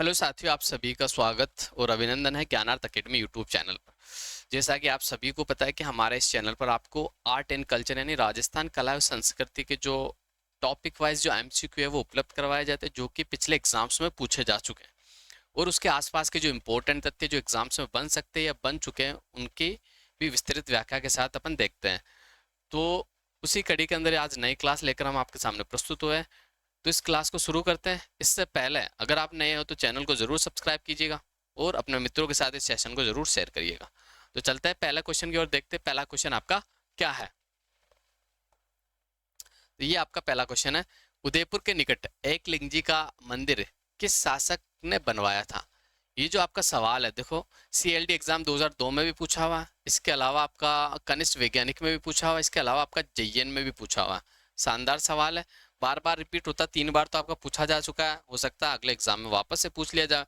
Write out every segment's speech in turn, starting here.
Hello साथियों, आप सभी का स्वागत और अभिनंदन है ज्ञानार्थ अकेडमी यूट्यूब चैनल पर। जैसा कि आप सभी को पता है कि हमारे इस चैनल पर आपको आर्ट एंड कल्चर यानी राजस्थान कला और संस्कृति के जो टॉपिक वाइज जो एमसीक्यू है वो उपलब्ध करवाए जाते हैं, जो कि पिछले एग्जाम्स में पूछे जा चुके हैं। और उसके आसपास के जो इम्पोर्टेंट तथ्य जो एग्जाम्स में बन सकते हैं या बन चुके हैं, उनकी भी विस्तृत व्याख्या के साथ अपन देखते हैं। तो उसी कड़ी के अंदर आज नई क्लास लेकर हम आपके सामने प्रस्तुत हुए हैं। तो इस क्लास को शुरू करते हैं। इससे पहले अगर आप नए हो तो चैनल को जरूर सब्सक्राइब कीजिएगा और अपने मित्रों के साथ इस सेशन को जरूर शेयर करिएगा। तो चलते हैं पहला क्वेश्चन की ओर, देखते हैं पहला क्वेश्चन आपका क्या है। तो ये आपका पहला क्वेश्चन है, उदयपुर के निकट एकलिंग का मंदिर किस शासक ने बनवाया था। ये जो आपका सवाल है, देखो सीएलडी एग्जाम 2002 में भी पूछा हुआ है, इसके अलावा आपका कनिष्ठ वैज्ञानिक में भी पूछा हुआ है, इसके अलावा आपका जेईएन में भी पूछा हुआ है। शानदार सवाल है, बार बार रिपीट होता, 3 बार तो आपका पूछा जा चुका है, हो सकता है अगले एग्जाम में वापस से पूछ लिया जाए।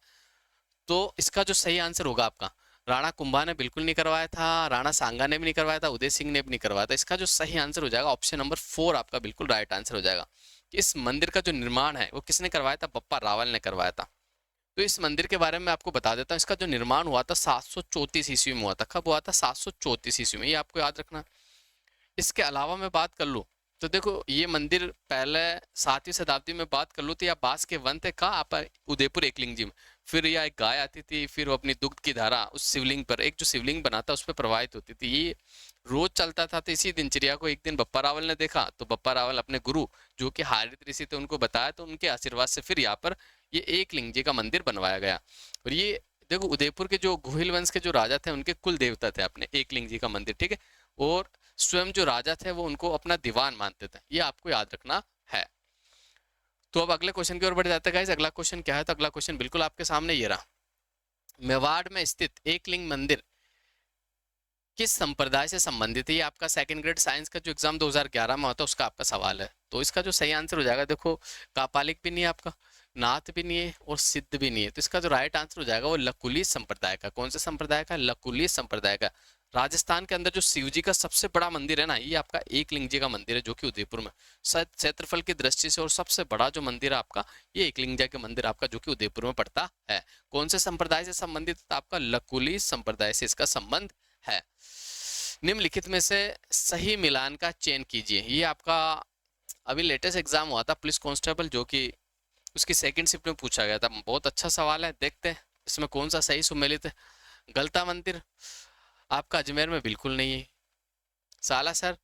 तो इसका जो सही आंसर होगा आपका, राणा कुंभा ने बिल्कुल नहीं करवाया था, राणा सांगा ने भी नहीं करवाया था, उदय सिंह ने भी नहीं करवाया था। इसका जो सही आंसर हो जाएगा ऑप्शन नंबर 4 आपका बिल्कुल राइट आंसर हो जाएगा। इस मंदिर का जो निर्माण है वो किसने करवाया था, बप्पा रावल ने करवाया था। तो इस मंदिर के बारे में आपको बता देता हूँ, इसका जो निर्माण हुआ था 734 ईस्वी में हुआ था। कब हुआ था, 734 ईस्वी में, ये आपको याद रखना। इसके अलावा मैं बात कर लूँ तो देखो, ये मंदिर पहले 7वीं शताब्दी में बात कर लूँ तो या बांस के वन थे, कहा आप, उदयपुर एकलिंग जी में। फिर यह एक गाय आती थी, फिर वो अपनी दुग्ध की धारा उस शिवलिंग पर, एक जो शिवलिंग बना था उस पर प्रवाहित होती थी। ये रोज चलता था। तो इसी दिनचर्या को एक दिन बप्पा रावल ने देखा, तो बप्पा रावल अपने गुरु जो कि हारित ऋषि थे उनको बताया, तो उनके आशीर्वाद से फिर यहाँ पर ये एकलिंग जी का मंदिर बनवाया गया। और ये देखो, उदयपुर के जो गोहिल वंश के जो राजा थे उनके कुल देवता थे अपने एकलिंग जी का मंदिर, ठीक है। और स्वयं जो राजा थे वो उनको अपना दीवान मानते थे, ये आपको याद रखना है। तो अब अगले क्वेश्चन की ओर बढ़ जाते हैं गाइस। अगला क्वेश्चन क्या है, तो अगला क्वेश्चन बिल्कुल आपके सामने ये रहा, मेवाड़ में स्थित एकलिंग मंदिर किस संप्रदाय से संबंधित है। ये आपका सेकंड ग्रेड साइंस का जो एग्जाम 2011 में होता है उसका आपका सवाल है। तो इसका जो सही आंसर हो जाएगा, देखो कापालिक भी नहीं है आपका, नाथ भी नहीं है और सिद्ध भी नहीं है। तो इसका जो राइट आंसर हो जाएगा वो लकुली संप्रदाय का। कौन से संप्रदाय का, लकुली संप्रदाय का। राजस्थान के अंदर जो शिव जी का सबसे बड़ा मंदिर है ना, ये आपका एकलिंग जी का मंदिर है, जो कि उदयपुर में क्षेत्रफल की दृष्टि से और सबसे बड़ा जो मंदिर है आपका, ये एकलिंग जी का मंदिर आपका, जो कि उदयपुर में पड़ता है। कौन से संप्रदाय से संबंधित, आपका लकुली संप्रदाय से इसका संबंध है। निम्नलिखित में से सही मिलान का चयन कीजिए। ये आपका अभी लेटेस्ट एग्जाम हुआ था पुलिस कांस्टेबल, जो कि उसकी सेकंड शिफ्ट में पूछा गया था। बहुत अच्छा सवाल है, देखते हैं इसमें कौन सा सही सुमेलित है। गलता मंदिर आपका अजमेर में बिल्कुल नहीं है। सालासर,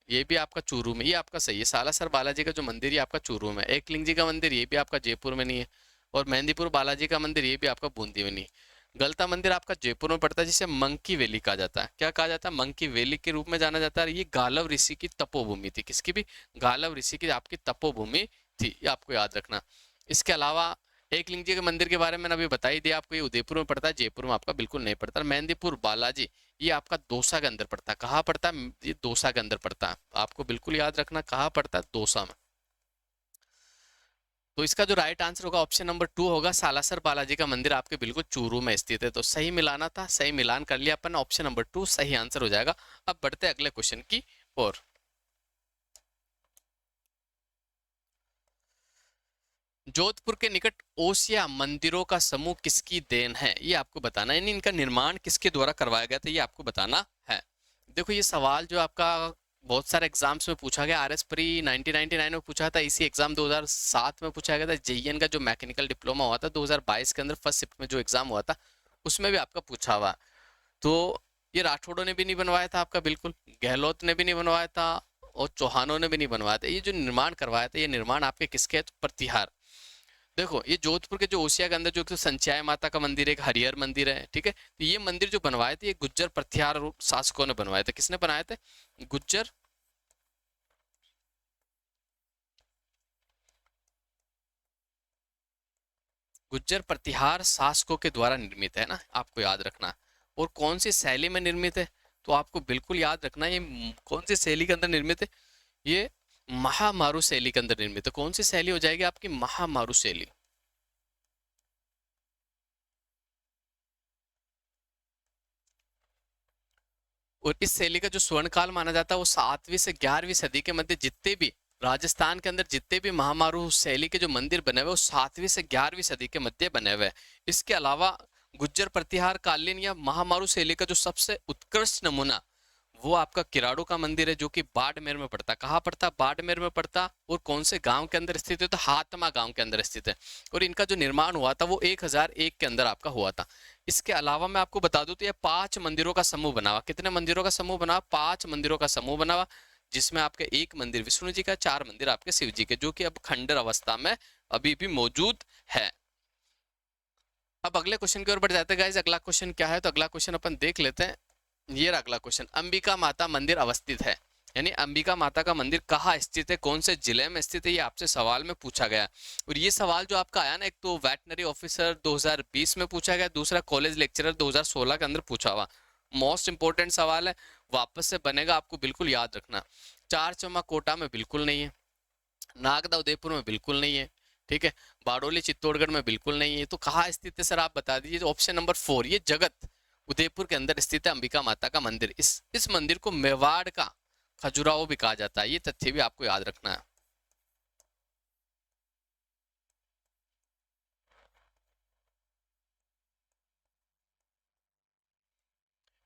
ये भी आपका चूरू में, ये आपका सही है। सालासर बालाजी का जो मंदिर, ये आपका चूरू में। एकलिंग जी का मंदिर, ये भी आपका जयपुर में नहीं है। और मेहंदीपुर बालाजी का मंदिर, ये भी आपका बूंदी में नहीं है। गलता मंदिर आपका जयपुर में पड़ता है, जिसे मंकी वैली कहा जाता है। क्या कहा जाता है, मंकी वैली के रूप में जाना जाता है। ये गालव ऋषि की तपोभूमि थी, किसकी भी, गालव ऋषि की आपकी तपोभूमि थी, ये आपको याद रखना। इसके अलावा एकलिंग जी के मंदिर के बारे में मैंने अभी बता ही दिया आपको, ये उदयपुर में पड़ता है, जयपुर में आपका बिल्कुल नहीं पड़ता। मेहंदीपुर बालाजी, ये आपका दौसा के अंदर पड़ता है। कहाँ पड़ता है, ये दौसा के अंदर पड़ता है, आपको बिल्कुल याद रखना कहाँ पड़ता है, दौसा में। तो इसका जो राइट आंसर होगा ऑप्शन नंबर 2 होगा, सालासर बालाजी का मंदिर आपके बिल्कुल चूरू में स्थित है। तो सही मिलाना था, सही मिलान कर लिया अपन, ऑप्शन नंबर 2 सही आंसर हो जाएगा। अब बढ़ते हैं अगले क्वेश्चन की ओर। जोधपुर के निकट ओसिया मंदिरों का समूह किसकी देन है, ये आपको बताना है, यानी इनका निर्माण किसके द्वारा करवाया गया था, ये आपको बताना है। देखो ये सवाल जो आपका बहुत सारे एग्जाम्स में पूछा गया, आरएस प्री 1999 में पूछा था, इसी एग्जाम 2007 में पूछा गया था, जेईएन का जो मैकेनिकल डिप्लोमा हुआ था 2022 के अंदर फर्स्ट शिफ्ट में जो एग्जाम हुआ था उसमें भी आपका पूछा हुआ। तो ये राठौड़ों ने भी नहीं बनवाया था आपका, बिल्कुल गहलोत ने भी नहीं बनवाया था और चौहानों ने भी नहीं बनवाया था। ये जो निर्माण करवाया था, ये निर्माण आपके किसके है, तो प्रतिहार। देखो ये जोधपुर के जो ओसिया के अंदर जो संचय माता का मंदिर है, एक हरिहर मंदिर है, ठीक है। तो ये मंदिर जो बनवाए थे, ये गुज्जर प्रत्यार शासकों ने बनवाए थे। किसने बनाए थे, गुज्जर गुज्जर प्रतिहार शासकों के द्वारा निर्मित है ना, आपको याद रखना। और कौन सी शैली में निर्मित है, तो आपको बिल्कुल याद रखना, ये कौन सी शैली के अंदर निर्मित है, ये महामारु शैली के अंदर निर्मित है। कौन सी शैली हो जाएगी आपकी, महामारु शैली। और इस शैली का जो स्वर्ण काल माना जाता है वो 7वीं से 11वीं सदी के मध्य जितने भी राजस्थान के अंदर जितने भी महामारू शैली के जो मंदिर बने हुए वो 7वीं से 11वीं सदी के मध्य बने हुए हैं। इसके अलावा गुज्जर प्रतिहार कालीन या महामारू शैली का जो सबसे उत्कृष्ट नमूना वो आपका किराड़ू का मंदिर है, जो कि बाड़मेर में पड़ता है। कहाँ पड़ता? बाड़मेर में पड़ता। और कौन से गांव के अंदर स्थित है? तो हातमा गांव के अंदर स्थित है। और इनका जो निर्माण हुआ था वो 1001 के अंदर आपका हुआ था। इसके अलावा मैं आपको बता दूं तो ये 5 मंदिरों का समूह बना हुआ। कितने मंदिरों का समूह बना हुआ? 5 मंदिरों का समूह बना हुआ, जिसमें आपके एक मंदिर विष्णु जी का, 4 मंदिर आपके शिव जी के, जो कि अब खंडर अवस्था में अभी भी मौजूद है। अब अगले क्वेश्चन की ओर बढ़ जाते हैं गाइस। अगला क्वेश्चन क्या है? तो अगला क्वेश्चन अपन देख लेते हैं। ये रहा अगला क्वेश्चन। अंबिका माता मंदिर अवस्थित है, यानी अंबिका माता का मंदिर कहाँ स्थित है, कौन से जिले में स्थित है, ये आपसे सवाल में पूछा गया। और ये सवाल जो आपका आया ना, एक तो वेटनरी ऑफिसर 2020 में पूछा गया, दूसरा कॉलेज लेक्चरर 2016 के अंदर पूछा हुआ। मोस्ट इंपोर्टेंट सवाल है, वापस से बनेगा, आपको बिल्कुल याद रखना। चार चौमा कोटा में बिल्कुल नहीं है, नागदा उदयपुर में बिल्कुल नहीं है, ठीक है, बारडोली चित्तौड़गढ़ में बिल्कुल नहीं है। तो कहाँ स्थित है सर, आप बता दीजिए। ऑप्शन नंबर 4, ये जगत उदयपुर के अंदर स्थित है अंबिका माता का मंदिर। इस मंदिर को मेवाड़ का खजुराहो भी कहा जाता है, ये तथ्य भी आपको याद रखना है।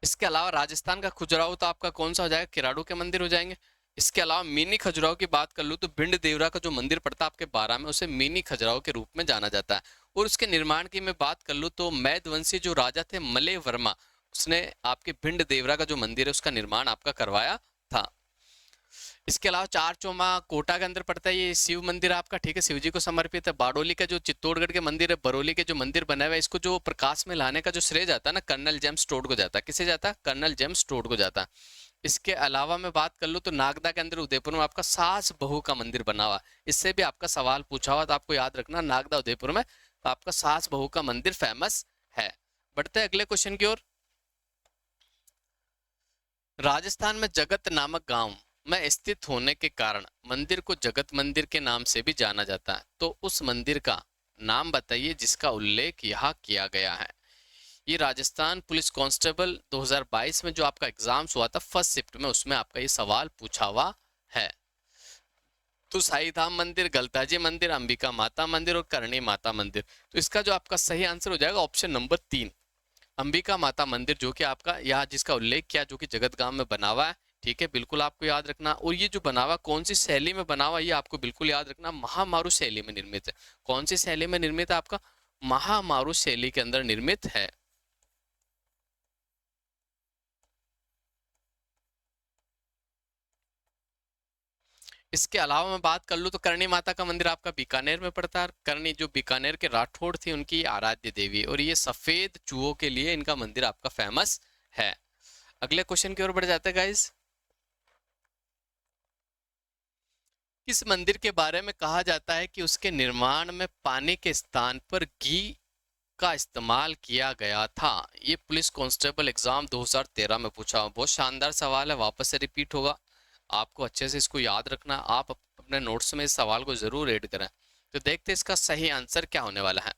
इसके अलावा राजस्थान का खजुराहो तो आपका कौन सा हो जाएगा? किराड़ू के मंदिर हो जाएंगे। इसके अलावा मिनी खजुराहो की बात कर लूं तो भिंड देवरा का जो मंदिर पड़ता है आपके 12 में, उसे मिनी खजुराहो के रूप में जाना जाता है। और उसके निर्माण की मैं बात कर लूं तो मैदवंशी जो राजा थे मलय वर्मा, उसने आपके भिंड देवरा का जो मंदिर है उसका निर्माण आपका करवाया था। इसके अलावा चार चौमा कोटा के अंदर पड़ता है, ये शिव मंदिर आपका, ठीक है, शिव जी को समर्पित है। बारडोली का जो चित्तौड़गढ़ के मंदिर है, बरौली के जो मंदिर बना हुआ है, इसको जो प्रकाश में लाने का जो श्रेय जाता है ना, कर्नल जेम्स टोड को जाता है। किसे जाता है? कर्नल जेम्स टोड को जाता है। इसके अलावा मैं बात कर लूँ तो नागदा के अंदर उदयपुर में आपका सास बहू का मंदिर बना हुआ, इससे भी आपका सवाल पूछा हुआ, तो आपको याद रखना नागदा उदयपुर में आपका सास बहू का मंदिर फेमस है। बढ़ते हैं अगले क्वेश्चन की ओर। राजस्थान में जगत नामक गांव में स्थित होने के कारण मंदिर को जगत मंदिर के नाम से भी जाना जाता है। तो उस मंदिर का नाम बताइए जिसका उल्लेख यहाँ किया गया है। ये राजस्थान पुलिस कांस्टेबल 2022 में जो आपका एग्जाम्स हुआ था फर्स्ट शिफ्ट में, उसमें आपका ये सवाल पूछा हुआ है। तो साई धाम मंदिर, गलताजी मंदिर, अंबिका माता मंदिर और करणी माता मंदिर। तो इसका जो आपका सही आंसर हो जाएगा ऑप्शन नंबर 3, अंबिका माता मंदिर, जो कि आपका यहाँ जिसका उल्लेख किया, जो कि जगत गांव में बना हुआ है, ठीक है, बिल्कुल आपको याद रखना। और ये जो बना हुआ कौन सी शैली में बना हुआ, ये आपको बिल्कुल याद रखना, महामारू शैली में निर्मित है। कौन सी शैली में निर्मित है? आपका महामारू शैली के अंदर निर्मित है। इसके अलावा मैं बात कर लूँ तो करणी माता का मंदिर आपका बीकानेर में पड़ता है। करणी जो बीकानेर के राठौड़ थे उनकी आराध्य देवी, और ये सफेद चूहों के लिए इनका मंदिर आपका फेमस है। अगले क्वेश्चन की ओर बढ़ जाते हैं गाइस। किस मंदिर के बारे में कहा जाता है कि उसके निर्माण में पानी के स्थान पर घी का इस्तेमाल किया गया था? ये पुलिस कांस्टेबल एग्जाम 2013 में पूछा। बहुत शानदार सवाल है, वापस से रिपीट होगा, आपको अच्छे से इसको याद रखना। आप अपने नोट्स में इस सवाल को जरूर ऐड करें। तो देखते हैं इसका सही आंसर क्या होने वाला है।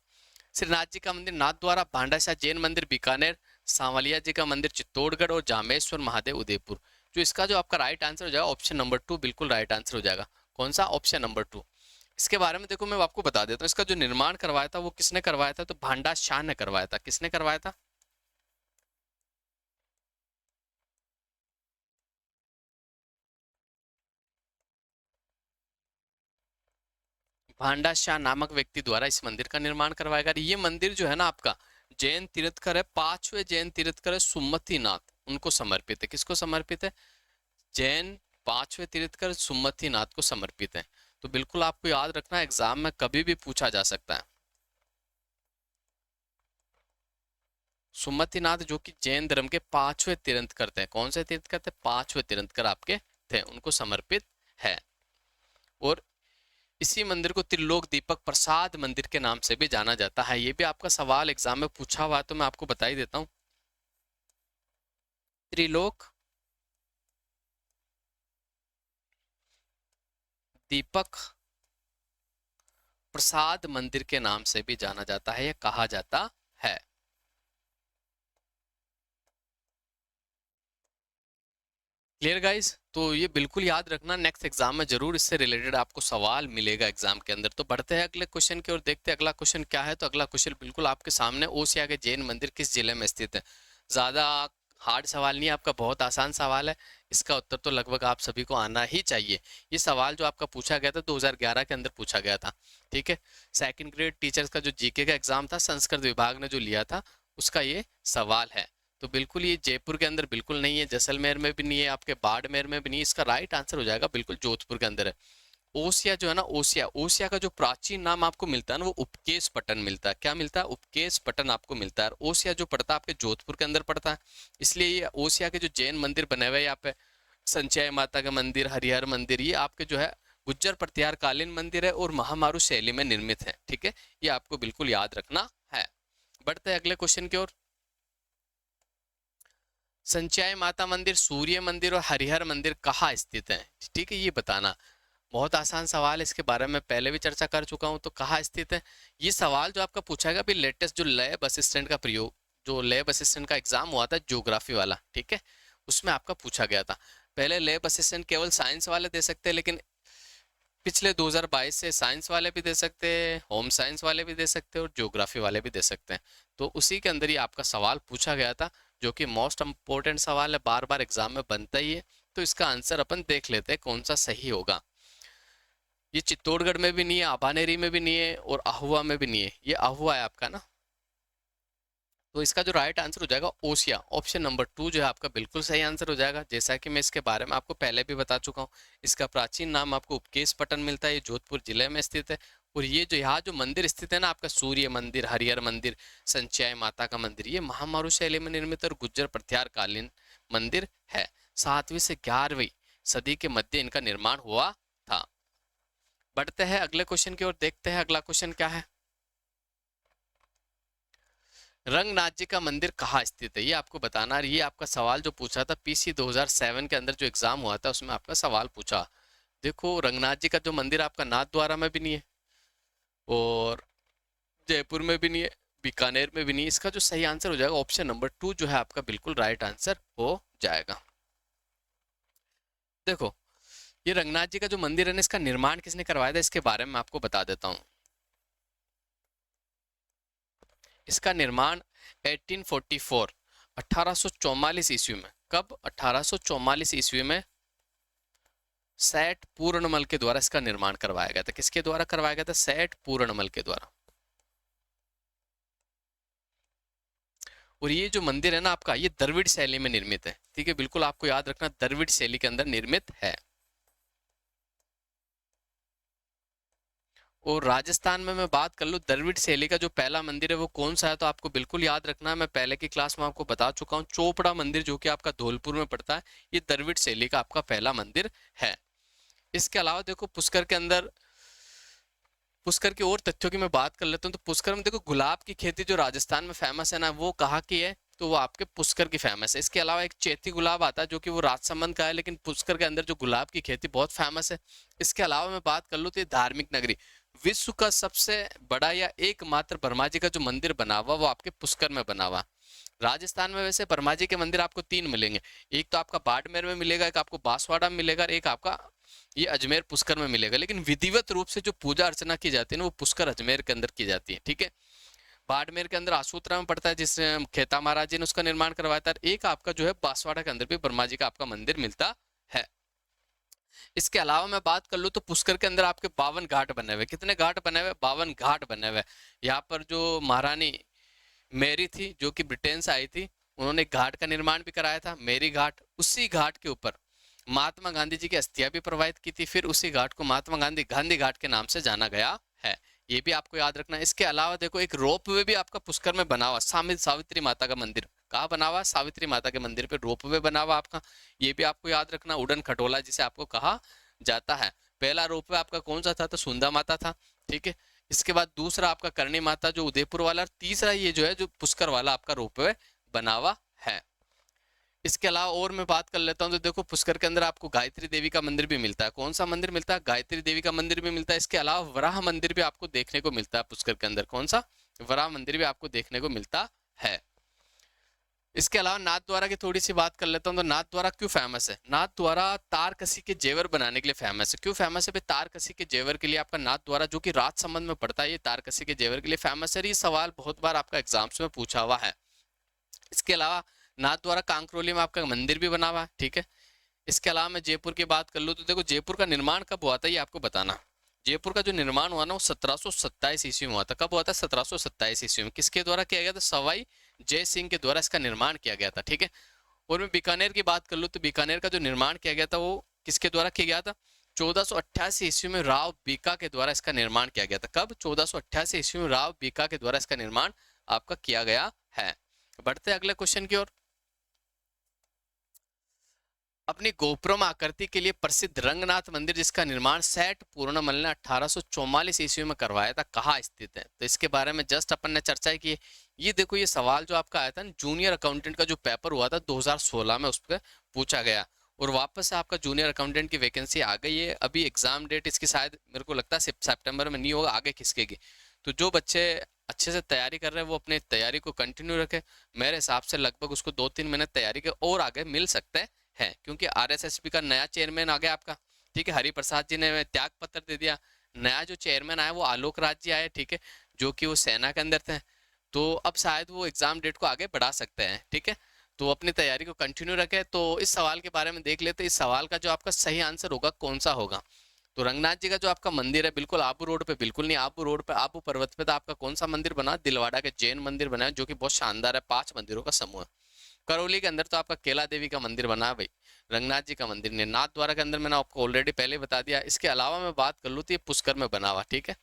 श्रीनाथ जी का मंदिर नाथद्वारा, भांडाशाह जैन मंदिर बीकानेर, सांवलिया जी का मंदिर चित्तौड़गढ़ और जामेश्वर महादेव उदयपुर। जो इसका जो आपका राइट आंसर हो जाएगा ऑप्शन नंबर 2 बिल्कुल राइट आंसर हो जाएगा। कौन सा? Option number 2। इसके बारे में देखो मैं आपको बता देता हूँ, इसका जो निर्माण करवाया था वो किसने करवाया था? तो भांडाशाह ने करवाया था। किसने करवाया था? भांडाशाह नामक व्यक्ति द्वारा इस मंदिर का निर्माण करवाया गया। ये मंदिर जो है ना आपका जैन तीर्थकर है, 5वें जैन तीर्थकर है सुमतिनाथ, उनको समर्पित है। किसको समर्पित है? जैन 5वें तीर्थकर सुमतिनाथ को समर्पित है। तो बिल्कुल आपको याद रखना, एग्जाम में कभी भी पूछा जा सकता है। सुमतिनाथ जो कि जैन धर्म के 5वें तीर्थकर थे। कौन से तीर्थकर थे? 5वें तीर्थकर आपके थे, उनको समर्पित है। और इसी मंदिर को त्रिलोक दीपक प्रसाद मंदिर के नाम से भी जाना जाता है। ये भी आपका सवाल एग्जाम में पूछा हुआ है, तो मैं आपको बता ही देता हूँ। त्रिलोक दीपक प्रसाद मंदिर के नाम से भी जाना जाता है, यह कहा जाता है। Clear guys? तो ये बिल्कुल याद रखना, नेक्स्ट एग्जाम में जरूर इससे रिलेटेड आपको सवाल मिलेगा एग्जाम के अंदर। तो बढ़ते हैं अगले क्वेश्चन की ओर, देखते हैं अगला क्वेश्चन क्या है। तो अगला क्वेश्चन बिल्कुल आपके सामने, ओसिया के जैन मंदिर किस जिले में स्थित है। ज्यादा हार्ड सवाल नहीं है आपका, बहुत आसान सवाल है। इसका उत्तर तो लगभग आप सभी को आना ही चाहिए। ये सवाल जो आपका पूछा गया था 2011 के अंदर पूछा गया था, ठीक है। सेकंड ग्रेड टीचर्स का जो जीके का एग्जाम था, संस्कृत विभाग ने जो लिया था, उसका ये सवाल है। तो बिल्कुल ये जयपुर के अंदर बिल्कुल नहीं है, जैसलमेर में भी नहीं है, आपके बाड़मेर में भी नहीं है। इसका राइट आंसर हो जाएगा बिल्कुल जोधपुर के अंदर है। ओसिया जो है ना, ओसिया, ओसिया का जो प्राचीन नाम आपको मिलता है ना, वो उपकेश पटन मिलता है। क्या मिलता है? उपकेश पटन आपको मिलता है। ओसिया जो पड़ता है आपके जोधपुर के अंदर पड़ता है। इसलिए ये ओसिया के जो जैन मंदिर बने हुए हैं यहाँ पे, संचय माता का मंदिर, हरिहर मंदिर, ये आपके जो है गुज्जर प्रतिहार कालीन मंदिर है और महामारू शैली में निर्मित है, ठीक है। ये आपको बिल्कुल याद रखना है। बढ़ते हैं अगले क्वेश्चन की ओर। संचय माता मंदिर, सूर्य मंदिर और हरिहर मंदिर कहाँ स्थित है, ठीक है, ये बताना। बहुत आसान सवाल है, इसके बारे में पहले भी चर्चा कर चुका हूं। तो कहाँ स्थित है ये सवाल जो आपका पूछा गया अभी लेटेस्ट, जो लैब असिस्टेंट का प्रयोग, जो लैब असिस्टेंट का एग्जाम हुआ था ज्योग्राफी वाला, ठीक है, उसमें आपका पूछा गया था। पहले लैब असिस्टेंट केवल साइंस वाले दे सकते हैं, लेकिन पिछले 2022 से साइंस वाले भी दे सकते हैं, होम साइंस वाले भी दे सकते हैं और ज्योग्राफी वाले भी दे सकते हैं। तो उसी के अंदर ही आपका सवाल पूछा गया था, जो कि मोस्ट इंपॉर्टेंट सवाल है, बार बार एग्जाम में बनता ही है। तो इसका आंसर अपन देख लेते हैं कौन सा सही होगा। ये चित्तौड़गढ़ में भी नहीं है, आभानेरी में भी नहीं है और अहुआ में भी नहीं है, ये अहुआ है आपका ना। तो इसका जो राइट आंसर हो जाएगा ओसिया, ऑप्शन नंबर 2 जो है आपका बिल्कुल सही आंसर हो जाएगा। जैसा कि मैं इसके बारे में आपको पहले भी बता चुका हूँ, इसका प्राचीन नाम आपको उपकेश पटन मिलता है, ये जोधपुर जिले में स्थित है। और ये जो यहाँ जो मंदिर स्थित है ना आपका, सूर्य मंदिर, हरिहर मंदिर, संचय माता का मंदिर, ये महामारू शैली में निर्मित और गुज्जर प्रत्यार कालीन मंदिर है। 7वीं से 11वीं सदी के मध्य इनका निर्माण हुआ था। बढ़ते हैं अगले क्वेश्चन की ओर, देखते हैं अगला क्वेश्चन क्या है। रंगनाथ जी का मंदिर कहाँ स्थित है, ये आपको बताना। ये आपका सवाल जो पूछा था पीसी 2007 के अंदर जो एग्जाम हुआ था, उसमें आपका सवाल पूछा। देखो रंगनाथ जी का जो मंदिर आपका नाथ द्वारा में भी नहीं है और जयपुर में भी नहीं है, बीकानेर में भी नहीं है। इसका जो सही आंसर हो जाएगा ऑप्शन नंबर 2 जो है आपका बिल्कुल राइट आंसर हो जाएगा। देखो ये रंगनाथ जी का जो मंदिर है ना, इसका निर्माण किसने करवाया था, इसके बारे में आपको बता देता हूँ। इसका निर्माण 1844 1844 ईस्वी में, कब? 1844 ईस्वी में सेठ पूर्णमल के द्वारा इसका निर्माण करवाया गया था। किसके द्वारा करवाया गया था? सेठ पूर्णमल के द्वारा। और ये जो मंदिर है ना आपका, ये द्रविड़ शैली में निर्मित है, ठीक है, बिल्कुल आपको याद रखना, द्रविड़ शैली के अंदर निर्मित है। और राजस्थान में मैं बात कर लूँ, द्रविड़ शैली का जो पहला मंदिर है वो कौन सा है, तो आपको बिल्कुल याद रखना है। मैं पहले की क्लास में आपको बता चुका हूँ, चोपड़ा मंदिर जो कि आपका धौलपुर में पड़ता है, ये द्रविड़ शैली का आपका पहला मंदिर है। इसके अलावा देखो पुष्कर के अंदर, पुष्कर की और तथ्यों की मैं बात कर लेता हूँ। तो पुष्कर में देखो गुलाब की खेती जो राजस्थान में फेमस है ना, वो कहाँ की है, तो वो आपके पुष्कर की फेमस है। इसके अलावा एक चैती गुलाब आता है जो कि वो राजसमंद का है, लेकिन पुष्कर के अंदर जो गुलाब की खेती बहुत फेमस है। इसके अलावा मैं बात कर लूँ तो ये धार्मिक नगरी, विश्व का सबसे बड़ा या एकमात्र ब्रह्मा जी का जो मंदिर बना हुआ वो आपके पुष्कर में बना हुआ। राजस्थान में वैसे ब्रह्मा जी के मंदिर आपको 3 मिलेंगे, एक तो आपका बाड़मेर में मिलेगा, एक आपको बांसवाड़ा में मिलेगा, एक आपका ये अजमेर पुष्कर में मिलेगा। लेकिन विधिवत रूप से जो पूजा अर्चना की जाती है ना, वो पुष्कर अजमेर के अंदर की जाती है, ठीक है। बाड़मेर के अंदर आसूत्रा में पड़ता है, जिससे खेता महाराज जी ने उसका निर्माण करवाया था। एक आपका जो है बांसवाड़ा के अंदर भी ब्रह्मा जी का आपका मंदिर मिलता है। इसके अलावा मैं बात कर लूँ तो पुष्कर के अंदर आपके 52 घाट बने हुए। कितने घाट बने हुए? 52 घाट बने हुए। यहाँ पर जो महारानी मेरी थी जो कि ब्रिटेन से आई थी, उन्होंने घाट का निर्माण भी कराया था, मेरी घाट। उसी घाट के ऊपर महात्मा गांधी जी की अस्थियां भी प्रवाहित की थी, फिर उसी घाट को महात्मा गांधी गांधी घाट के नाम से जाना गया है। ये भी आपको याद रखना है। इसके अलावा देखो एक रोप वे भी आपका पुष्कर में बना हुआ, सावित्री माता का मंदिर कहाँ बना हुआ? सावित्री माता के मंदिर पे रोप वे बना हुआ आपका, ये भी आपको याद रखना। उड़न खटोला जिसे आपको कहा जाता है। पहला रोप वे आपका कौन सा था? तो सुंदा माता था, ठीक है। इसके बाद दूसरा आपका करणी माता जो उदयपुर वाला, और तीसरा ये जो है जो पुष्कर वाला आपका रोप वे बना हुआ है। इसके अलावा और मैं बात कर लेता हूँ तो देखो पुष्कर के अंदर आपको गायत्री देवी का मंदिर भी मिलता है। कौन सा मंदिर मिलता है? गायत्री देवी का मंदिर भी मिलता है। इसके अलावा वराह मंदिर भी आपको देखने को मिलता है पुष्कर के अंदर। कौन सा? वराह मंदिर भी आपको देखने को मिलता है। इसके अलावा नाथ द्वारा की थोड़ी सी बात कर लेता हूँ। तो नाथ द्वारा क्यों फेमस है? नाथ द्वारा तार कसी के जेवर बनाने के लिए फेमस है। क्यों फेमस है भाई? तार कसी के जेवर के लिए आपका नाथ द्वारा, जो कि राजसमंद में पड़ता है, ये तार कसी के जेवर के लिए फेमस है। ये सवाल बहुत बार आपका एग्जाम्स में पूछा हुआ है। इसके अलावा नाथ द्वारा कांकरोली में आपका मंदिर भी बना हुआ है, ठीक है। इसके अलावा मैं जयपुर की बात कर लूँ तो देखो, जयपुर का निर्माण कब हुआ था ये आपको बताना। जयपुर का जो निर्माण हुआ ना, वो 1727 ईस्वी में हुआ था। कब हुआ था? 1727 ईस्वी में। किसके द्वारा किया गया था? सवाई जय सिंह के द्वारा इसका निर्माण किया गया था, ठीक है। और मैं बीकानेर की बात कर लूँ तो बीकानेर का जो निर्माण किया गया था वो किसके द्वारा किया गया था? 1488 ईस्वी में राव बीका के द्वारा इसका निर्माण किया गया था। कब? 1488 ईस्वी में राव बीका के द्वारा इसका निर्माण आपका किया गया है। बढ़ते अगले क्वेश्चन की ओर। अपनी गोपुरम आकृति के लिए प्रसिद्ध रंगनाथ मंदिर, जिसका निर्माण सेठ पूर्णमल ने 1844 ईस्वी में करवाया था, कहाँ स्थित है? तो इसके बारे में जस्ट अपन ने चर्चा की है। ये देखो, ये सवाल जो आपका आया था जूनियर अकाउंटेंट का जो पेपर हुआ था 2016 में, उस पर पूछा गया। और वापस से आपका जूनियर अकाउंटेंट की वैकेंसी आ गई है। अभी एग्जाम डेट इसकी शायद मेरे को लगता है सितंबर में नहीं होगा, आगे खिसकेगी। तो जो बच्चे अच्छे से तैयारी कर रहे हैं वो अपनी तैयारी को कंटिन्यू रखें। मेरे हिसाब से लगभग उसको 2-3 महीने तैयारी के और आगे मिल सकते हैं, क्योंकि आरएसएसबी का नया चेयरमैन आ गया आपका, ठीक है। हरि प्रसाद जी ने त्याग पत्र दे दिया। नया जो चेयरमैन आया वो आलोक राज जी आए, ठीक है, जो कि वो सेना के अंदर थे। तो अब शायद वो एग्जाम डेट को आगे बढ़ा सकते हैं, ठीक है। तो अपनी तैयारी को कंटिन्यू रखें। तो इस सवाल के बारे में देख लेते हैं। इस सवाल का जो आपका सही आंसर होगा कौन सा होगा? तो रंगनाथ जी का जो आपका मंदिर है, बिल्कुल आबू रोड पे, बिल्कुल नहीं, आबू रोड पे, आबू पर्वत पे, तो आपका कौन सा मंदिर बना? दिलवाड़ा के जैन मंदिर बना है, जो कि बहुत शानदार है। 5 मंदिरों का समूह है। करौली के अंदर तो आपका केला देवी का मंदिर बना है भाई, रंगनाथ जी का मंदिर नहीं। नाथ द्वारा के अंदर मैंने आपको ऑलरेडी पहले बता दिया। इसके अलावा मैं बात कर लूँ तो ये पुष्कर में बना हुआ, ठीक है।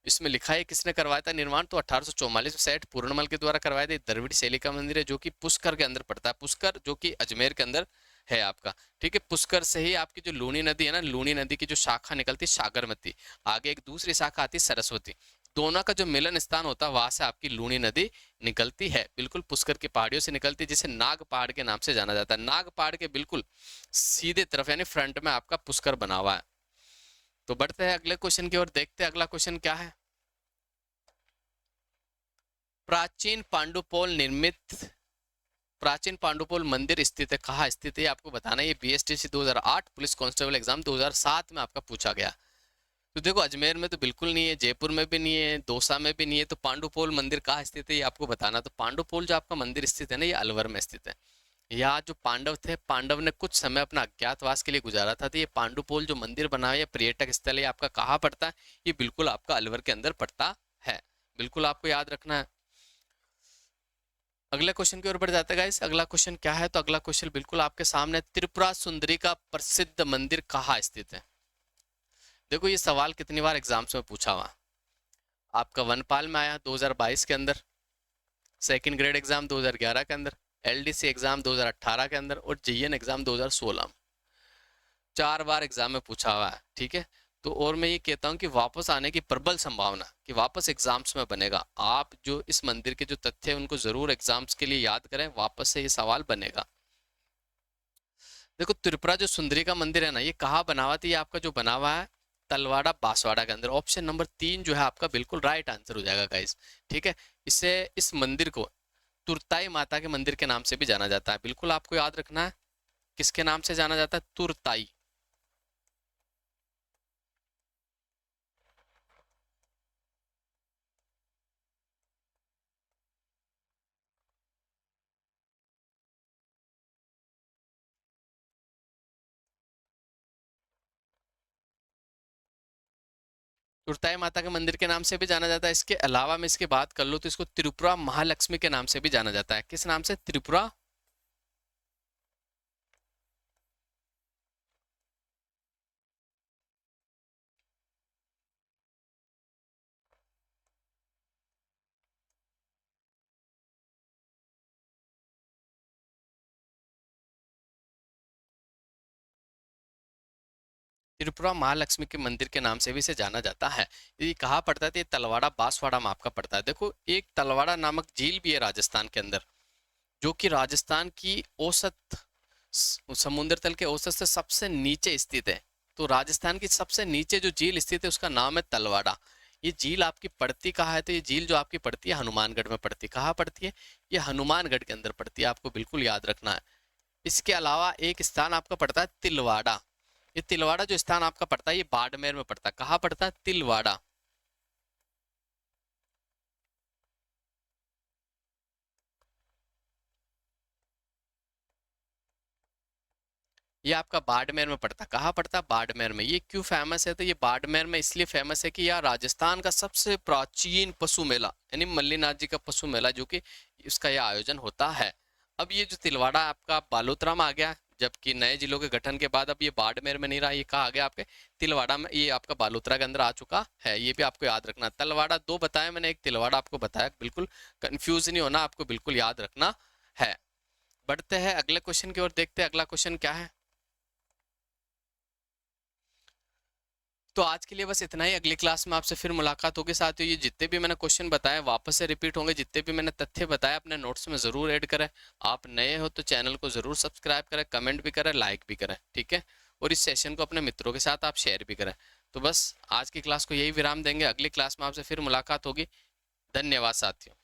इसमें लिखा है किसने करवाया था निर्माण? तो 1844 में सेठ पूर्णमल के द्वारा करवाया था। द्रविड़ शैली का मंदिर है, जो कि पुष्कर के अंदर पड़ता है। पुष्कर जो कि अजमेर के अंदर है आपका, ठीक है। पुष्कर से ही आपकी जो लूनी नदी है ना, लूनी नदी की जो शाखा निकलती सागरमती, आगे एक दूसरी शाखा आती सरस्वती, दोनों का जो मिलन स्थान होता है, वहां से आपकी लूनी नदी निकलती है। बिल्कुल पुष्कर की पहाड़ियों से निकलती है, जिसे नाग पहाड़ के नाम से जाना जाता है। नाग पहाड़ के बिल्कुल सीधे तरफ यानी फ्रंट में आपका पुष्कर बना हुआ है। तो बढ़ते हैं अगले क्वेश्चन की ओर, देखते हैं अगला क्वेश्चन क्या है। प्राचीन पांडुपोल निर्मित प्राचीन पांडुपोल मंदिर स्थित है, कहाँ स्थित है आपको बताना है। ये बीएसटीसी 2008 पुलिस कांस्टेबल एग्जाम 2007 में आपका पूछा गया। तो देखो, अजमेर में तो बिल्कुल नहीं है, जयपुर में भी नहीं है, दौसा में भी नहीं है। तो पांडुपोल मंदिर कहाँ स्थित है ये आपको बताना। तो पांडुपोल जो आपका मंदिर स्थित है ना, ये अलवर में स्थित है। यहाँ जो पांडव थे, पांडव ने कुछ समय अपना अज्ञातवास के लिए गुजारा था। तो ये पांडुपोल जो मंदिर बना है, पर्यटक स्थल है, आपका कहाँ पड़ता है? ये बिल्कुल आपका अलवर के अंदर पड़ता है। बिल्कुल आपको याद रखना है। अगले क्वेश्चन की ओर बढ़ जाते हैं गाइस। अगला क्वेश्चन क्या है? तो अगला क्वेश्चन बिल्कुल आपके सामने, त्रिपुरा सुंदरी का प्रसिद्ध मंदिर कहाँ स्थित है? देखो, ये सवाल कितनी बार एग्जाम्स में पूछा हुआ। आपका वनपाल में आया 2022 के अंदर, सेकंड ग्रेड एग्जाम 2011 के अंदर, एलडीसी एग्जाम 2018 के अंदर, और जीएन एग्जाम 2016 में। 4 बार एग्जाम में पूछा हुआ है, ठीक है। तो और मैं ये कहता हूँ कि वापस आने की प्रबल संभावना कि वापस एग्जाम्स में बनेगा। आप जो इस मंदिर के जो तथ्य है उनको जरूर एग्जाम्स के लिए याद करें, वापस से ये सवाल बनेगा। देखो, त्रिपुरा जो सुंदरी का मंदिर है ना, ये कहाँ बना हुआ था? ये आपका जो बना हुआ है तलवाड़ा बांसवाड़ा के अंदर। ऑप्शन नंबर 3 जो है आपका बिल्कुल राइट आंसर हो जाएगा गाइस, ठीक है। इसे, इस मंदिर को तुरताई माता के मंदिर के नाम से भी जाना जाता है। बिल्कुल आपको याद रखना है, किसके नाम से जाना जाता है? तुरताई। तुरताई माता के मंदिर के नाम से भी जाना जाता है। इसके अलावा मैं इसकी बात कर लूँ तो इसको त्रिपुरा महालक्ष्मी के नाम से भी जाना जाता है। किस नाम से? त्रिपुरा त्रिपुरा महालक्ष्मी के मंदिर के नाम से भी इसे जाना जाता है। ये कहाँ पड़ता है? तो ये तलवाड़ा बांसवाड़ा में आपका पड़ता है। देखो, एक तलवाड़ा नामक झील भी है राजस्थान के अंदर, जो कि राजस्थान की औसत समुद्र तल के औसत से सबसे नीचे स्थित है। तो राजस्थान की सबसे नीचे जो झील स्थित है उसका नाम है तलवाड़ा। ये झील आपकी पड़ती कहाँ है? तो ये झील जो आपकी पड़ती है हनुमानगढ़ में पड़ती है। कहाँ पड़ती है? ये हनुमानगढ़ के अंदर पड़ती है, आपको बिल्कुल याद रखना है। इसके अलावा एक स्थान आपका पड़ता है तिलवाड़ा। ये तिलवाड़ा जो स्थान आपका पड़ता है ये बाड़मेर में पड़ता है। कहाँ पड़ता है? तिलवाड़ा। ये आपका बाड़मेर में पड़ता है। कहाँ पड़ता है? बाड़मेर में। ये क्यों फेमस है? तो ये बाड़मेर में इसलिए फेमस है कि यह राजस्थान का सबसे प्राचीन पशु मेला यानी मल्लीनाथ जी का पशु मेला जो कि इसका यह आयोजन होता है। अब ये जो तिलवाड़ा आपका बालोतरा में आ गया, जबकि नए जिलों के गठन के बाद अब ये बाड़मेर में नहीं रहा, ये कहाँ आ गया? आपके तिलवाड़ा में। ये आपका बालोतरा के अंदर आ चुका है, ये भी आपको याद रखना। तलवाड़ा दो बताया मैंने, एक तिलवाड़ा आपको बताया, बिल्कुल कंफ्यूज नहीं होना, आपको बिल्कुल याद रखना है। बढ़ते हैं अगले क्वेश्चन की ओर, देखते हैं अगला क्वेश्चन क्या है। तो आज के लिए बस इतना ही। अगली क्लास में आपसे फिर मुलाकात होगी। साथियों ये जितने भी मैंने क्वेश्चन बताए वापस से रिपीट होंगे, जितने भी मैंने तथ्य बताए अपने नोट्स में जरूर ऐड करें। आप नए हो तो चैनल को जरूर सब्सक्राइब करें, कमेंट भी करें, लाइक भी करें, ठीक है। और इस सेशन को अपने मित्रों के साथ आप शेयर भी करें। तो बस आज की क्लास को यही विराम देंगे, अगली क्लास में आपसे फिर मुलाकात होगी। धन्यवाद साथियों।